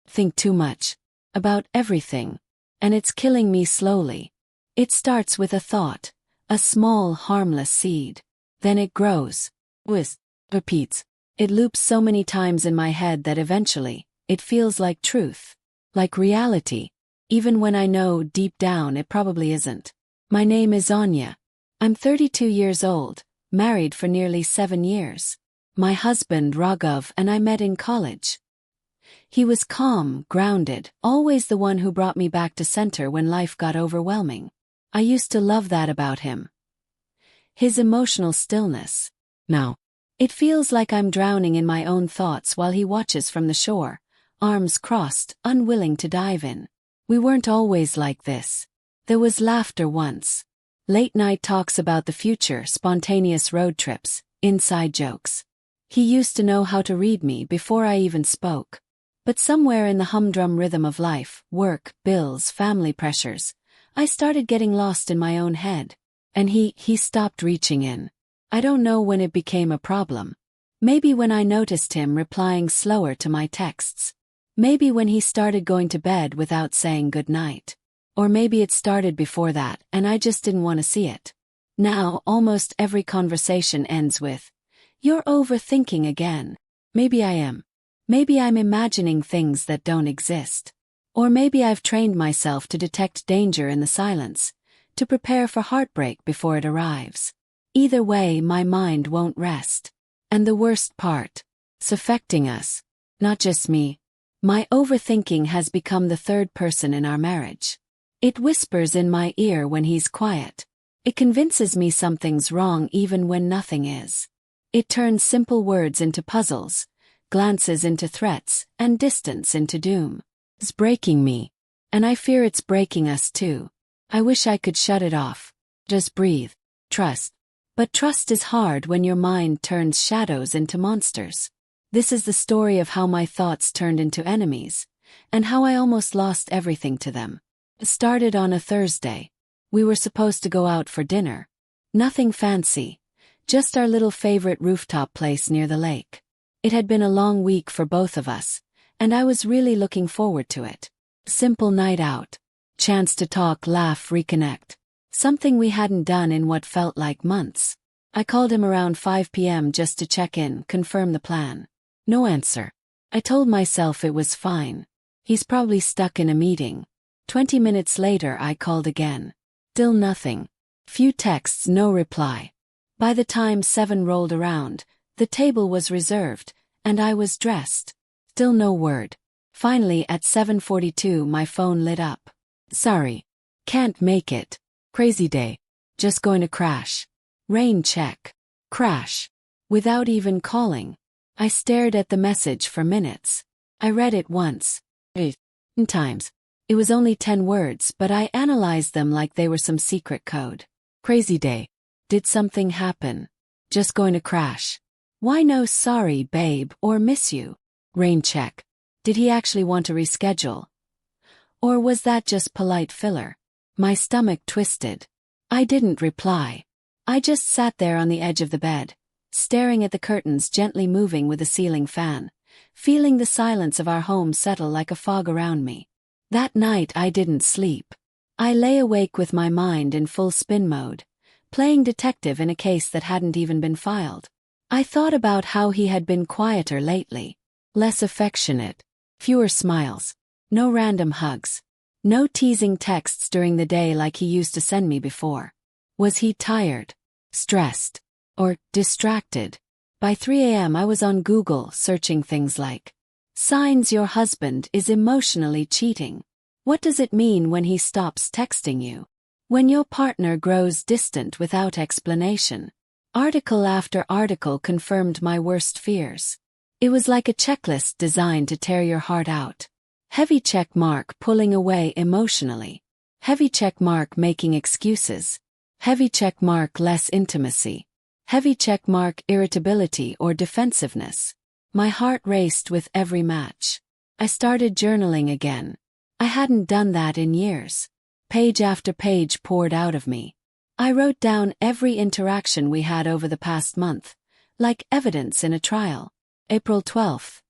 think too much. About everything. And it's killing me slowly. It starts with a thought. A small, harmless seed. Then it grows. Repeats. It loops so many times in my head that eventually, it feels like truth. Like reality. Even when I know deep down it probably isn't. My name is Anya. I'm 32 years old, married for nearly 7 years. My husband, Raghav, and I met in college. He was calm, grounded, always the one who brought me back to center when life got overwhelming. I used to love that about him. His emotional stillness. Now, it feels like I'm drowning in my own thoughts while he watches from the shore, arms crossed, unwilling to dive in. We weren't always like this. There was laughter once. Late-night talks about the future, spontaneous road trips, inside jokes. He used to know how to read me before I even spoke. But somewhere in the humdrum rhythm of life, work, bills, family pressures, I started getting lost in my own head. And he stopped reaching in. I don't know when it became a problem. Maybe when I noticed him replying slower to my texts. Maybe when he started going to bed without saying goodnight. Or maybe it started before that and I just didn't want to see it. Now, almost every conversation ends with, "You're overthinking again." Maybe I am. Maybe I'm imagining things that don't exist. Or maybe I've trained myself to detect danger in the silence, to prepare for heartbreak before it arrives. Either way, my mind won't rest. And the worst part, it's affecting us. Not just me. My overthinking has become the third person in our marriage. It whispers in my ear when he's quiet. It convinces me something's wrong even when nothing is. It turns simple words into puzzles, glances into threats, and distance into doom. It's breaking me. And I fear it's breaking us too. I wish I could shut it off. Just breathe. Trust. But trust is hard when your mind turns shadows into monsters. This is the story of how my thoughts turned into enemies, and how I almost lost everything to them. It started on a Thursday. We were supposed to go out for dinner. Nothing fancy. Just our little favorite rooftop place near the lake. It had been a long week for both of us, and I was really looking forward to it. Simple night out. Chance to talk, laugh, reconnect. Something we hadn't done in what felt like months. I called him around 5 p.m. just to check in, confirm the plan. No answer. I told myself it was fine. He's probably stuck in a meeting. 20 minutes later I called again. Still nothing. Few texts, no reply. By the time 7 rolled around, the table was reserved, and I was dressed. Still no word. Finally at 7:42 my phone lit up. "Sorry. Can't make it. Crazy day. Just going to crash." Rain check. Crash. Without even calling. I stared at the message for minutes. I read it once. 8 times. It was only 10 words, but I analyzed them like they were some secret code. Crazy day. Did something happen? Just going to crash. Why no sorry, babe, or miss you? Rain check. Did he actually want to reschedule? Or was that just polite filler? My stomach twisted. I didn't reply. I just sat there on the edge of the bed, staring at the curtains gently moving with the ceiling fan, feeling the silence of our home settle like a fog around me. That night I didn't sleep. I lay awake with my mind in full spin mode, playing detective in a case that hadn't even been filed. I thought about how he had been quieter lately, less affectionate, fewer smiles, no random hugs, no teasing texts during the day like he used to send me before. Was he tired, stressed, or distracted? By 3 a.m. I was on Google searching things like, "Signs your husband is emotionally cheating. What does it mean when he stops texting you? When your partner grows distant without explanation?" Article after article confirmed my worst fears. It was like a checklist designed to tear your heart out. Heavy check mark, pulling away emotionally. Heavy check mark, making excuses. Heavy check mark, less intimacy. Heavy check mark, irritability or defensiveness. My heart raced with every match. I started journaling again. I hadn't done that in years. Page after page poured out of me. I wrote down every interaction we had over the past month, like evidence in a trial. April 12th.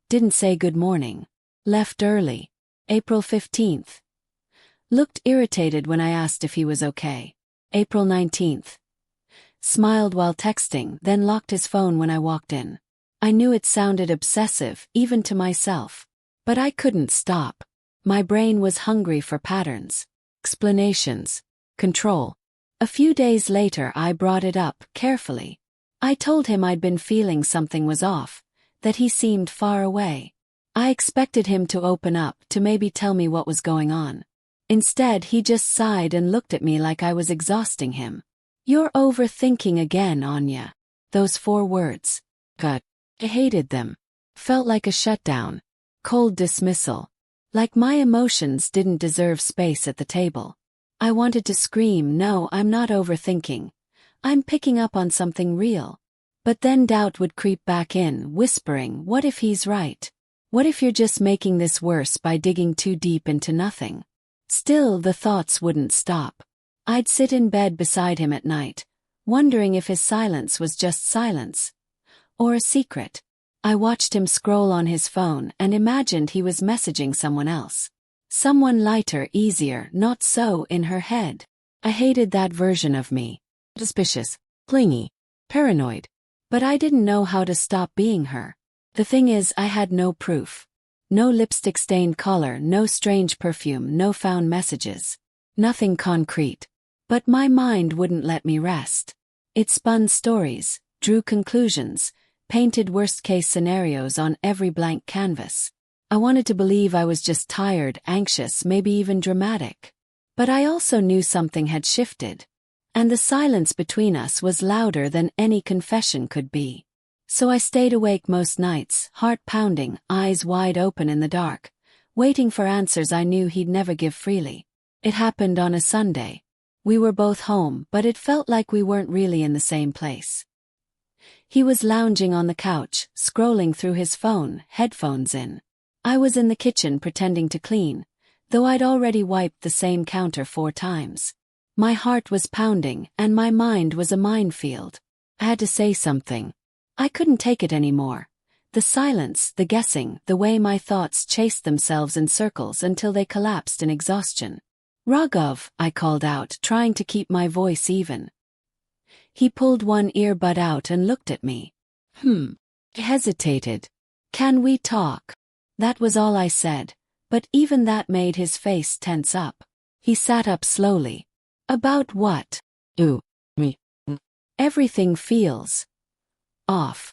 Didn't say good morning. Left early. April 15th. Looked irritated when I asked if he was okay. April 19th. Smiled while texting, then locked his phone when I walked in. I knew it sounded obsessive, even to myself. But I couldn't stop. My brain was hungry for patterns, explanations, control. A few days later I brought it up, carefully. I told him I'd been feeling something was off, that he seemed far away. I expected him to open up, to maybe tell me what was going on. Instead, he just sighed and looked at me like I was exhausting him. "You're overthinking again, Anya." Those 4 words. God, I hated them. Felt like a shutdown. Cold dismissal. Like my emotions didn't deserve space at the table. I wanted to scream, "No, I'm not overthinking. I'm picking up on something real." But then doubt would creep back in, whispering, "What if he's right? What if you're just making this worse by digging too deep into nothing?" Still, the thoughts wouldn't stop. I'd sit in bed beside him at night, wondering if his silence was just silence, or a secret. I watched him scroll on his phone and imagined he was messaging someone else. Someone lighter, easier, not so in her head. I hated that version of me. Suspicious, clingy, paranoid. But I didn't know how to stop being her. The thing is, I had no proof. No lipstick-stained collar, no strange perfume, no found messages. Nothing concrete. But my mind wouldn't let me rest. It spun stories, drew conclusions, painted worst-case scenarios on every blank canvas. I wanted to believe I was just tired, anxious, maybe even dramatic. But I also knew something had shifted. And the silence between us was louder than any confession could be. So I stayed awake most nights, heart pounding, eyes wide open in the dark, waiting for answers I knew he'd never give freely. It happened on a Sunday. We were both home, but it felt like we weren't really in the same place. He was lounging on the couch, scrolling through his phone, headphones in. I was in the kitchen pretending to clean, though I'd already wiped the same counter 4 times. My heart was pounding, and my mind was a minefield. I had to say something. I couldn't take it anymore. The silence, the guessing, the way my thoughts chased themselves in circles until they collapsed in exhaustion. "Raghav," I called out, trying to keep my voice even. He pulled one earbud out and looked at me. I hesitated. "Can we talk?" That was all I said, but even that made his face tense up. He sat up slowly. "About what?" Me. "Everything feels off."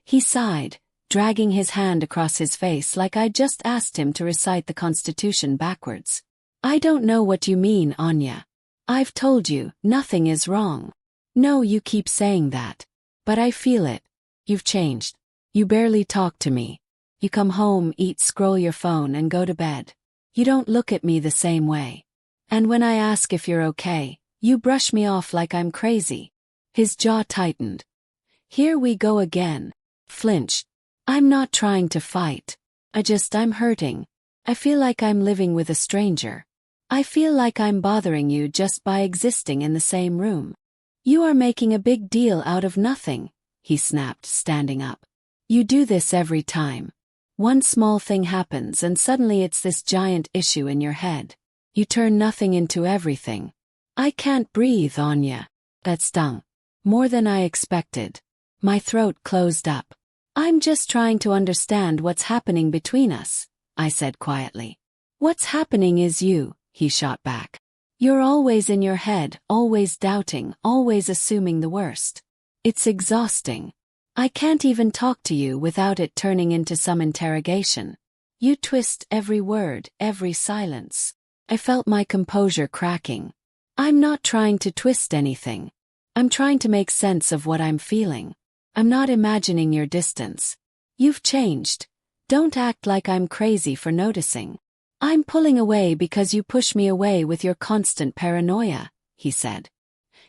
He sighed, dragging his hand across his face like I'd just asked him to recite the Constitution backwards. "I don't know what you mean, Anya. I've told you, nothing is wrong." "No, you keep saying that. But I feel it. You've changed. You barely talk to me. You come home, eat, scroll your phone, and go to bed. You don't look at me the same way. And when I ask if you're okay, you brush me off like I'm crazy." His jaw tightened. "Here we go again." Flinched. "I'm not trying to fight. I'm hurting. I feel like I'm living with a stranger. I feel like I'm bothering you just by existing in the same room." "You are making a big deal out of nothing," he snapped, standing up. "You do this every time. One small thing happens and suddenly it's this giant issue in your head. You turn nothing into everything." "I can't breathe, Anya." That stung. More than I expected. My throat closed up. "I'm just trying to understand what's happening between us," I said quietly. "What's happening is you," he shot back. "You're always in your head, always doubting, always assuming the worst. It's exhausting. I can't even talk to you without it turning into some interrogation. You twist every word, every silence." I felt my composure cracking. "I'm not trying to twist anything. I'm trying to make sense of what I'm feeling. I'm not imagining your distance. You've changed. Don't act like I'm crazy for noticing. I'm pulling away because you push me away with your constant paranoia," he said.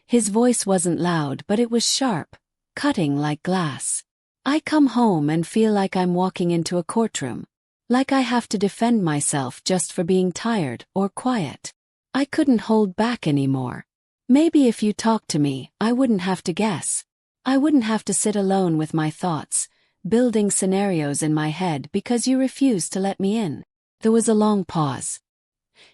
His voice wasn't loud, but it was sharp, cutting like glass. I come home and feel like I'm walking into a courtroom. Like I have to defend myself just for being tired or quiet. I couldn't hold back anymore. Maybe if you talked to me, I wouldn't have to guess. I wouldn't have to sit alone with my thoughts. building scenarios in my head because you refused to let me in. There was a long pause.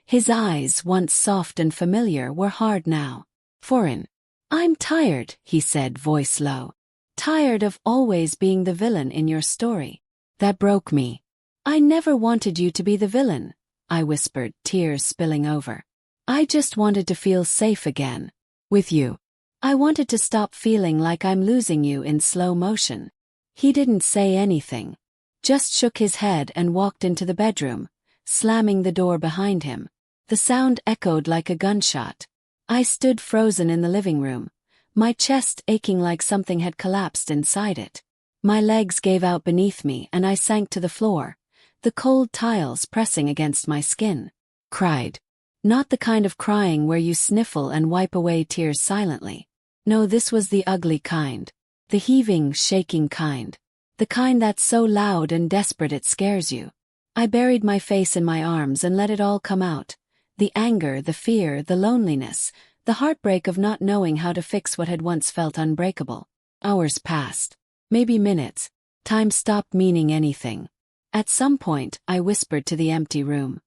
His eyes, once soft and familiar, were hard now. Foreign. I'm tired, he said, voice low. Tired of always being the villain in your story. That broke me. I never wanted you to be the villain, I whispered, tears spilling over. I just wanted to feel safe again. With you. I wanted to stop feeling like I'm losing you in slow motion. He didn't say anything. Just shook his head and walked into the bedroom, slamming the door behind him. The sound echoed like a gunshot. I stood frozen in the living room, my chest aching like something had collapsed inside it. My legs gave out beneath me and I sank to the floor, the cold tiles pressing against my skin. Cried. Not the kind of crying where you sniffle and wipe away tears silently. No, this was the ugly kind. The heaving, shaking kind. The kind that's so loud and desperate it scares you. I buried my face in my arms and let it all come out. The anger, the fear, the loneliness, the heartbreak of not knowing how to fix what had once felt unbreakable. Hours passed. Maybe minutes. Time stopped meaning anything. At some point, I whispered to the empty room.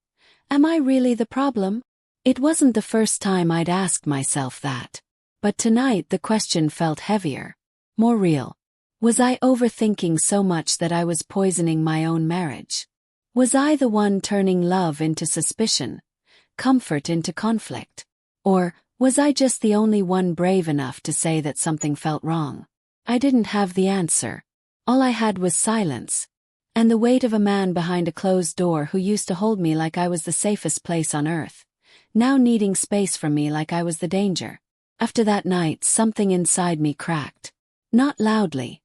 Am I really the problem? It wasn't the first time I'd asked myself that. But tonight the question felt heavier. More real. Was I overthinking so much that I was poisoning my own marriage? Was I the one turning love into suspicion, comfort into conflict? Or was I just the only one brave enough to say that something felt wrong? I didn't have the answer. All I had was silence. And the weight of a man behind a closed door who used to hold me like I was the safest place on earth, now needing space from me like I was the danger. After that night, something inside me cracked. Not loudly.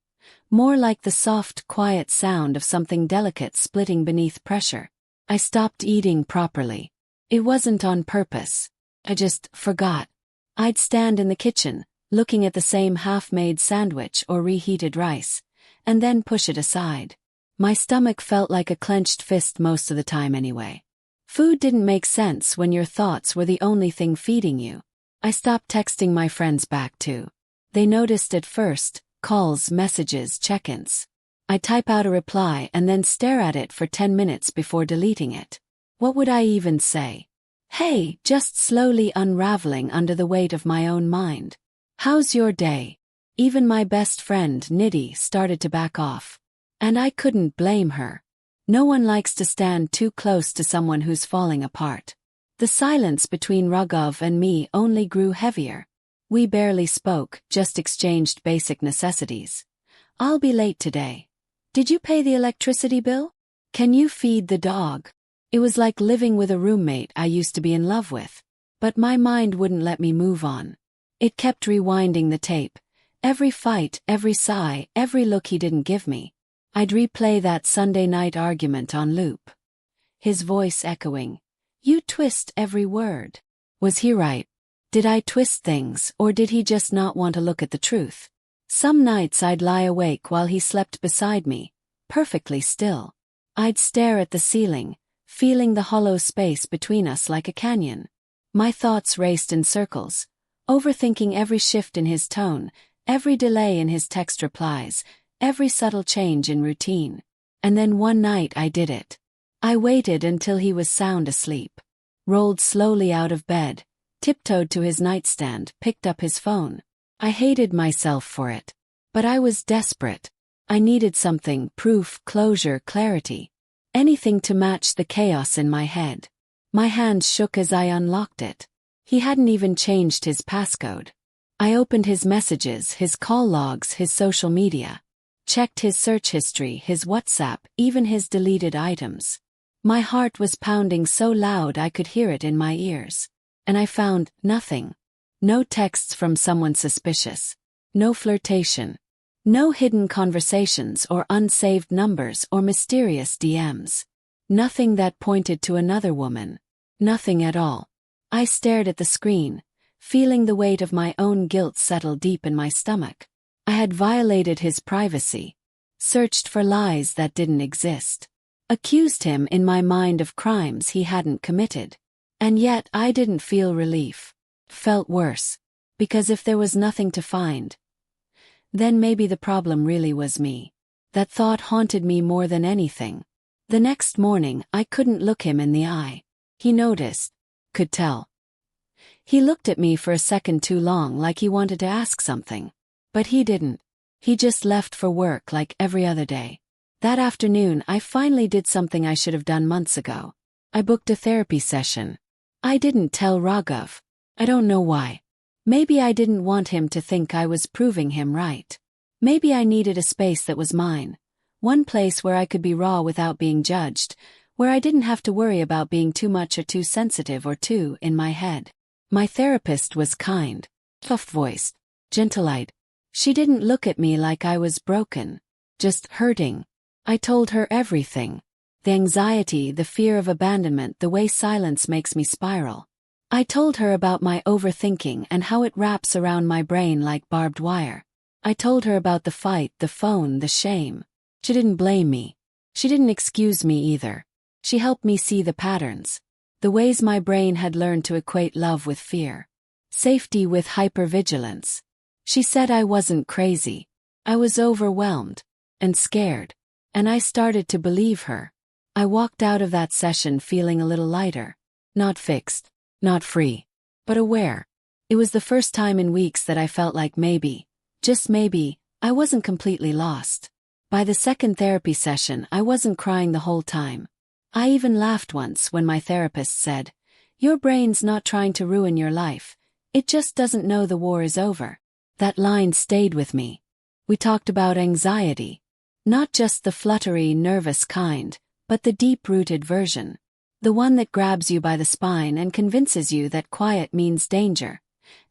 More like the soft, quiet sound of something delicate splitting beneath pressure. I stopped eating properly. It wasn't on purpose. I just forgot. I'd stand in the kitchen, looking at the same half-made sandwich or reheated rice, and then push it aside. My stomach felt like a clenched fist most of the time anyway. Food didn't make sense when your thoughts were the only thing feeding you. I stopped texting my friends back too. They noticed at first, calls, messages, check-ins. I'd type out a reply and then stare at it for 10 minutes before deleting it. What would I even say? Hey, just slowly unraveling under the weight of my own mind. How's your day? Even my best friend, Nidhi, started to back off. And I couldn't blame her. No one likes to stand too close to someone who's falling apart. The silence between Raghav and me only grew heavier. We barely spoke, just exchanged basic necessities. I'll be late today. Did you pay the electricity bill? Can you feed the dog? It was like living with a roommate I used to be in love with. But my mind wouldn't let me move on. It kept rewinding the tape. Every fight, every sigh, every look he didn't give me. I'd replay that Sunday night argument on loop. His voice echoing. You twist every word. Was he right? Did I twist things, or did he just not want to look at the truth? Some nights I'd lie awake while he slept beside me, perfectly still. I'd stare at the ceiling, feeling the hollow space between us like a canyon. My thoughts raced in circles, overthinking every shift in his tone, every delay in his text replies, every subtle change in routine. And then one night I did it. I waited until he was sound asleep, rolled slowly out of bed, tiptoed to his nightstand, picked up his phone. I hated myself for it. But I was desperate. I needed something, proof, closure, clarity. Anything to match the chaos in my head. My hand shook as I unlocked it. He hadn't even changed his passcode. I opened his messages, his call logs, his social media. Checked his search history, his WhatsApp, even his deleted items. My heart was pounding so loud I could hear it in my ears. And I found nothing. No texts from someone suspicious. No flirtation. No hidden conversations or unsaved numbers or mysterious DMs. Nothing that pointed to another woman. Nothing at all. I stared at the screen, feeling the weight of my own guilt settle deep in my stomach. I had violated his privacy. Searched for lies that didn't exist. Accused him in my mind of crimes he hadn't committed. And yet I didn't feel relief. Felt worse. Because if there was nothing to find, then maybe the problem really was me. That thought haunted me more than anything. The next morning, I couldn't look him in the eye. He noticed. Could tell. He looked at me for a second too long, like he wanted to ask something. But he didn't. He just left for work like every other day. That afternoon, I finally did something I should have done months ago. I booked a therapy session. I didn't tell Raghav. I don't know why. Maybe I didn't want him to think I was proving him right. Maybe I needed a space that was mine. One place where I could be raw without being judged, where I didn't have to worry about being too much or too sensitive or too in my head. My therapist was kind, soft-voiced, gentle-eyed. She didn't look at me like I was broken, just hurting. I told her everything. The anxiety, the fear of abandonment, the way silence makes me spiral. I told her about my overthinking and how it wraps around my brain like barbed wire. I told her about the fight, the phone, the shame. She didn't blame me. She didn't excuse me either. She helped me see the patterns. The ways my brain had learned to equate love with fear. Safety with hypervigilance. She said I wasn't crazy. I was overwhelmed. And scared. And I started to believe her. I walked out of that session feeling a little lighter. Not fixed. Not free. But aware. It was the first time in weeks that I felt like maybe, just maybe, I wasn't completely lost. By the second therapy session, I wasn't crying the whole time. I even laughed once when my therapist said, "Your brain's not trying to ruin your life. It just doesn't know the war is over." That line stayed with me. We talked about anxiety. Not just the fluttery, nervous kind, but the deep-rooted version. The one that grabs you by the spine and convinces you that quiet means danger,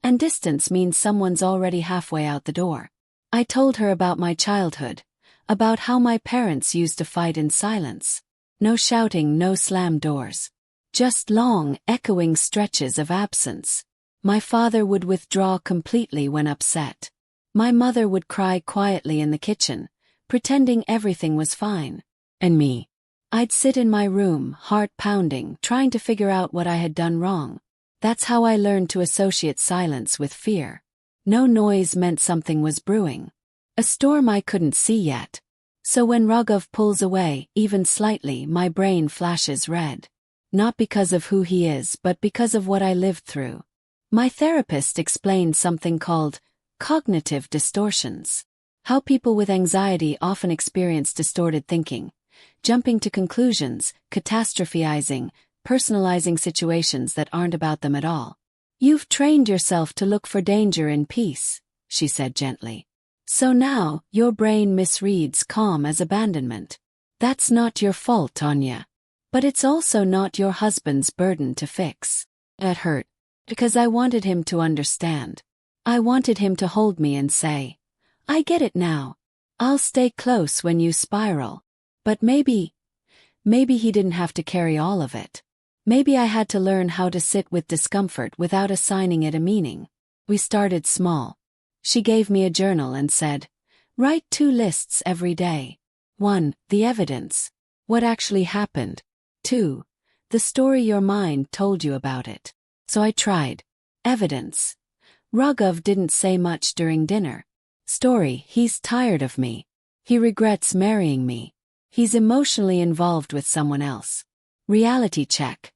and distance means someone's already halfway out the door. I told her about my childhood, about how my parents used to fight in silence. No shouting, no slammed doors. Just long, echoing stretches of absence. My father would withdraw completely when upset. My mother would cry quietly in the kitchen, pretending everything was fine. And me. I'd sit in my room, heart pounding, trying to figure out what I had done wrong. That's how I learned to associate silence with fear. No noise meant something was brewing. A storm I couldn't see yet. So when Raghav pulls away, even slightly, my brain flashes red. Not because of who he is, but because of what I lived through. My therapist explained something called cognitive distortions. How people with anxiety often experience distorted thinking. Jumping to conclusions, catastrophizing, personalizing situations that aren't about them at all. You've trained yourself to look for danger in peace, she said gently. So now, your brain misreads calm as abandonment. That's not your fault, Anya. But it's also not your husband's burden to fix. It hurt. Because I wanted him to understand. I wanted him to hold me and say, "I get it now. I'll stay close when you spiral." But maybe he didn't have to carry all of it. Maybe I had to learn how to sit with discomfort without assigning it a meaning. We started small. She gave me a journal and said, "Write 2 lists every day. 1, the evidence. What actually happened. 2, the story your mind told you about it." So I tried. Evidence. Raghav didn't say much during dinner. Story, he's tired of me. He regrets marrying me. He's emotionally involved with someone else. Reality check.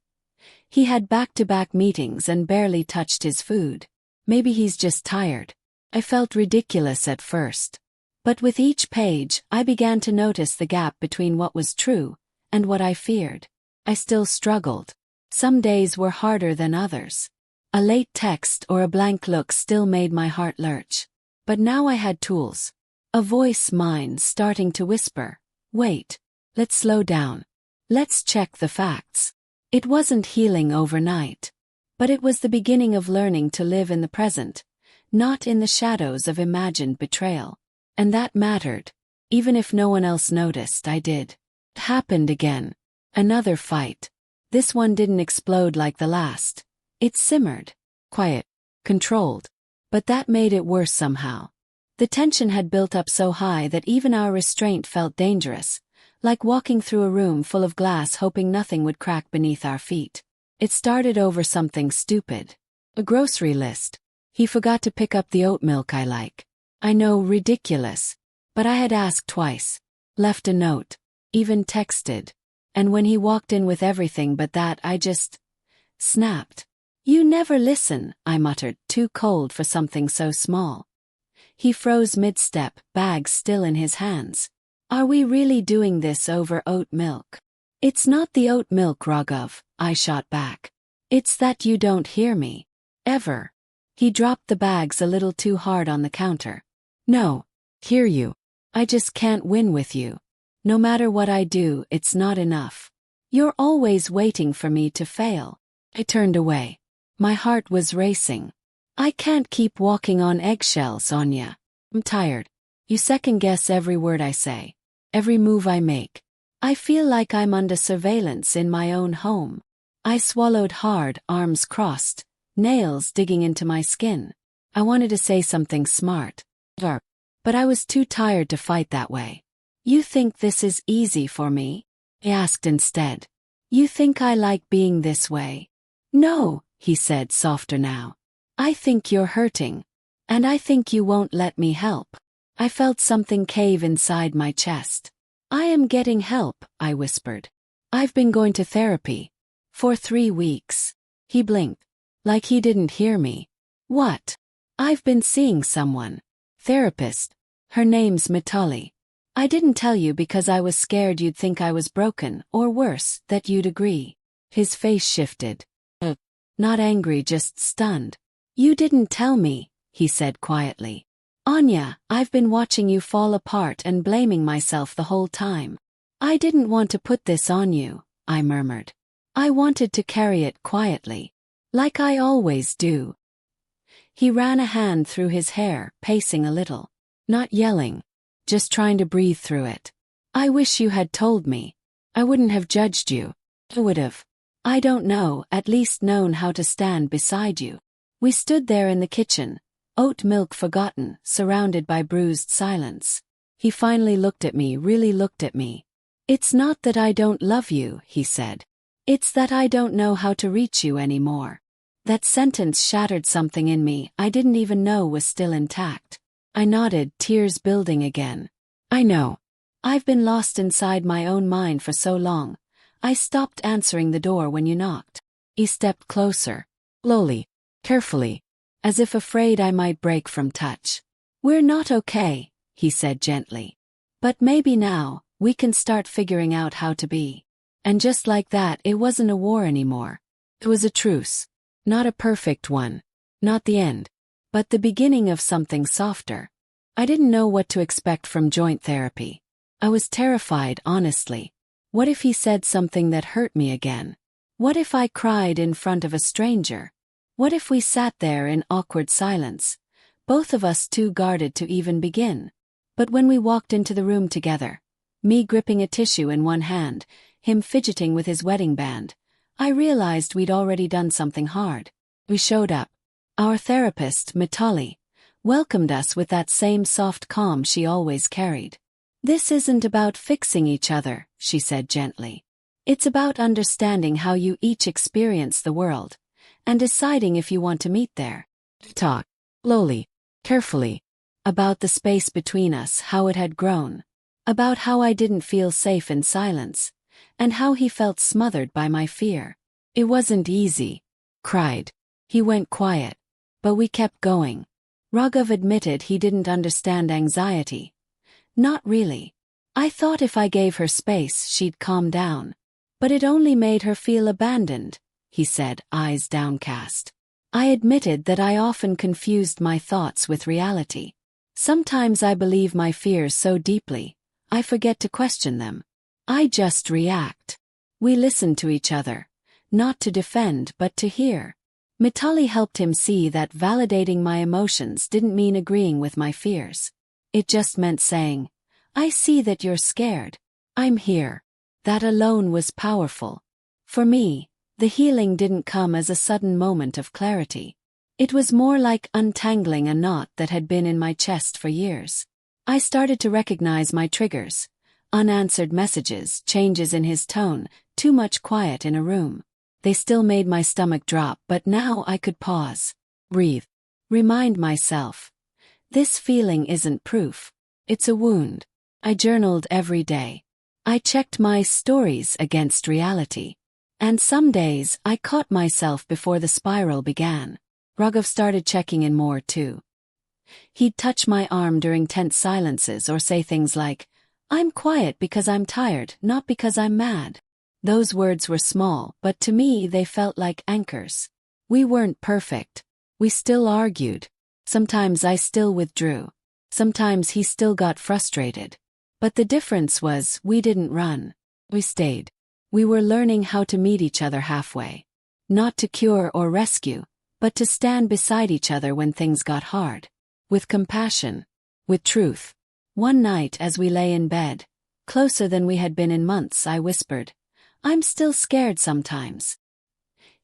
He had back-to-back meetings and barely touched his food. Maybe he's just tired. I felt ridiculous at first. But with each page, I began to notice the gap between what was true and what I feared. I still struggled. Some days were harder than others. A late text or a blank look still made my heart lurch. But now I had tools. A voice mine starting to whisper, "Wait. Let's slow down. Let's check the facts." It wasn't healing overnight. But it was the beginning of learning to live in the present, not in the shadows of imagined betrayal. And that mattered. Even if no one else noticed, I did. It happened again. Another fight. This one didn't explode like the last. It simmered. Quiet. Controlled. But that made it worse somehow. The tension had built up so high that even our restraint felt dangerous, like walking through a room full of glass hoping nothing would crack beneath our feet. It started over something stupid. A grocery list. He forgot to pick up the oat milk I like. I know, ridiculous. But I had asked twice. left a note, even texted. And when he walked in with everything but that, I just snapped. "You never listen," I muttered, too cold for something so small. He froze mid-step, bag still in his hands. "Are we really doing this over oat milk?" "It's not the oat milk, Raghav," I shot back. "It's that you don't hear me. Ever." He dropped the bags a little too hard on the counter. "No. Hear you. I just can't win with you. No matter what I do, it's not enough. You're always waiting for me to fail." I turned away. My heart was racing. "I can't keep walking on eggshells, Anya. I'm tired. You second-guess every word I say, every move I make. I feel like I'm under surveillance in my own home." I swallowed hard, arms crossed, nails digging into my skin. I wanted to say something smart, but I was too tired to fight that way. "You think this is easy for me?" I asked instead. "You think I like being this way?" "No," he said, softer now. "I think you're hurting. And I think you won't let me help." I felt something cave inside my chest. "I am getting help," I whispered. "I've been going to therapy. For 3 weeks." He blinked. Like he didn't hear me. "What?" "I've been seeing someone. Therapist. Her name's Mitali. I didn't tell you because I was scared you'd think I was broken, or worse, that you'd agree." His face shifted. Not angry, just stunned. "You didn't tell me," he said quietly. "Anya, I've been watching you fall apart and blaming myself the whole time. I didn't want to put this on you," I murmured. "I wanted to carry it quietly. Like I always do." He ran a hand through his hair, pacing a little. "Not yelling. Just trying to breathe through it. I wish you had told me. I wouldn't have judged you. I would have. I don't know, at least known how to stand beside you." We stood there in the kitchen, oat milk forgotten, surrounded by bruised silence. He finally looked at me, really looked at me. "It's not that I don't love you," he said. "It's that I don't know how to reach you anymore." That sentence shattered something in me I didn't even know was still intact. I nodded, tears building again. "I know. I've been lost inside my own mind for so long. I stopped answering the door when you knocked." He stepped closer, slowly, carefully, as if afraid I might break from touch. "We're not okay," he said gently. "But maybe now, we can start figuring out how to be." And just like that, it wasn't a war anymore. It was a truce. Not a perfect one. Not the end. But the beginning of something softer. I didn't know what to expect from joint therapy. I was terrified, honestly. What if he said something that hurt me again? What if I cried in front of a stranger? What if we sat there in awkward silence, both of us too guarded to even begin? But when we walked into the room together, me gripping a tissue in one hand, him fidgeting with his wedding band, I realized we'd already done something hard. We showed up. Our therapist, Mitali, welcomed us with that same soft calm she always carried. "This isn't about fixing each other," she said gently. "It's about understanding how you each experience the world, and deciding if you want to meet there." Talk, slowly, carefully, about the space between us, how it had grown, about how I didn't feel safe in silence, and how he felt smothered by my fear. "It wasn't easy." Cried. He went quiet. But we kept going. Raghav admitted he didn't understand anxiety. Not really. I thought if I gave her space, she'd calm down. But it only made her feel abandoned, he said, eyes downcast. I admitted that I often confused my thoughts with reality. Sometimes I believe my fears so deeply, I forget to question them. I just react. We listened to each other, not to defend but to hear. Mitali helped him see that validating my emotions didn't mean agreeing with my fears. It just meant saying, "I see that you're scared. I'm here." That alone was powerful. For me, the healing didn't come as a sudden moment of clarity. It was more like untangling a knot that had been in my chest for years. I started to recognize my triggers. Unanswered messages, changes in his tone, too much quiet in a room. They still made my stomach drop, but now I could pause, breathe, remind myself. This feeling isn't proof. It's a wound. I journaled every day. I checked my stories against reality. And some days I caught myself before the spiral began. Raghav started checking in more too. He'd touch my arm during tense silences or say things like, "I'm quiet because I'm tired, not because I'm mad." Those words were small, but to me they felt like anchors. We weren't perfect. We still argued. Sometimes I still withdrew. Sometimes he still got frustrated. But the difference was, we didn't run. We stayed. We were learning how to meet each other halfway. Not to cure or rescue, but to stand beside each other when things got hard. With compassion. With truth. One night as we lay in bed, closer than we had been in months, I whispered, "I'm still scared sometimes."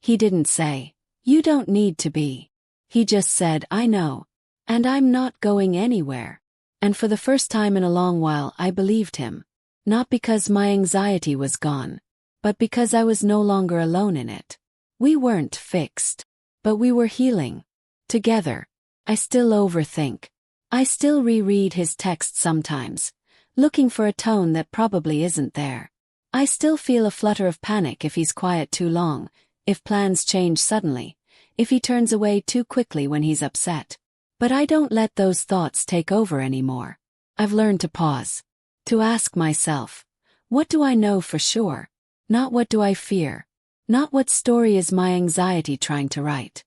He didn't say, "You don't need to be." He just said, "I know. And I'm not going anywhere." And for the first time in a long while I believed him. Not because my anxiety was gone, but because I was no longer alone in it. We weren't fixed, but we were healing. Together. I still overthink. I still reread his texts sometimes, looking for a tone that probably isn't there. I still feel a flutter of panic if he's quiet too long, if plans change suddenly, if he turns away too quickly when he's upset. But I don't let those thoughts take over anymore. I've learned to pause. To ask myself, what do I know for sure? Not what do I fear? Not what story is my anxiety trying to write?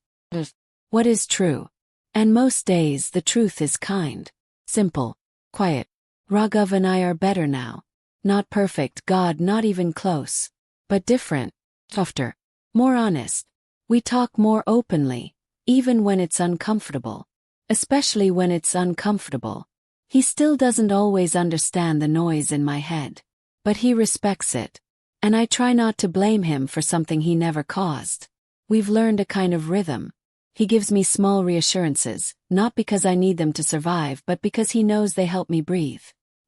What is true? And most days the truth is kind, simple, quiet. Raghav and I are better now. Not perfect, God, not even close. But different, softer, more honest. We talk more openly, even when it's uncomfortable. Especially when it's uncomfortable. He still doesn't always understand the noise in my head. But he respects it. And I try not to blame him for something he never caused. We've learned a kind of rhythm. He gives me small reassurances, not because I need them to survive, but because he knows they help me breathe.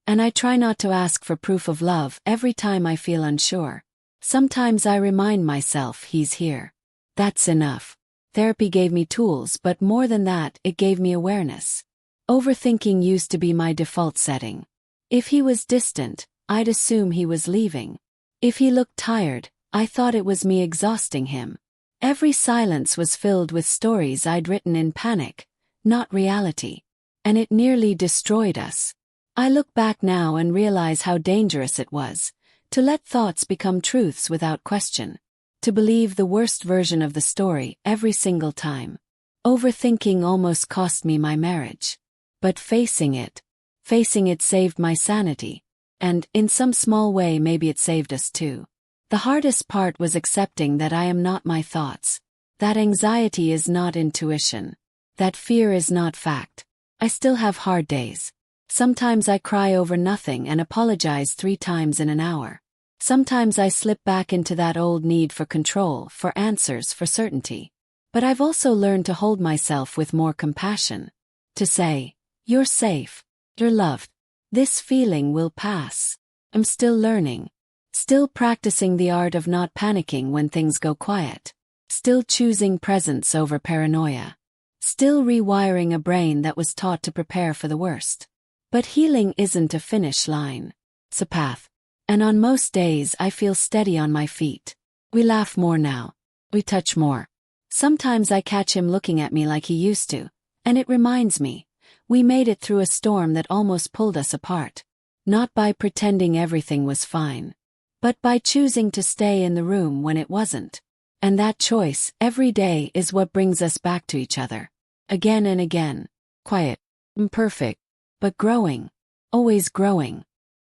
And I try not to ask for proof of love every time I feel unsure. Sometimes I remind myself he's here. That's enough. Therapy gave me tools, but more than that, it gave me awareness. Overthinking used to be my default setting. If he was distant, I'd assume he was leaving. If he looked tired, I thought it was me exhausting him. Every silence was filled with stories I'd written in panic, not reality. And it nearly destroyed us. I look back now and realize how dangerous it was, to let thoughts become truths without question. To believe the worst version of the story every single time. Overthinking almost cost me my marriage. But facing it saved my sanity. And, in some small way, maybe it saved us too. The hardest part was accepting that I am not my thoughts. That anxiety is not intuition. That fear is not fact. I still have hard days. Sometimes I cry over nothing and apologize 3 times in an hour. Sometimes I slip back into that old need for control, for answers, for certainty. But I've also learned to hold myself with more compassion. To say, "You're safe. You're loved. This feeling will pass." I'm still learning. Still practicing the art of not panicking when things go quiet. Still choosing presence over paranoia. Still rewiring a brain that was taught to prepare for the worst. But healing isn't a finish line. It's a path. And on most days I feel steady on my feet. We laugh more now. We touch more. Sometimes I catch him looking at me like he used to, and it reminds me, we made it through a storm that almost pulled us apart. Not by pretending everything was fine, but by choosing to stay in the room when it wasn't. And that choice, every day, is what brings us back to each other. Again and again. Quiet. Imperfect. But growing. Always growing.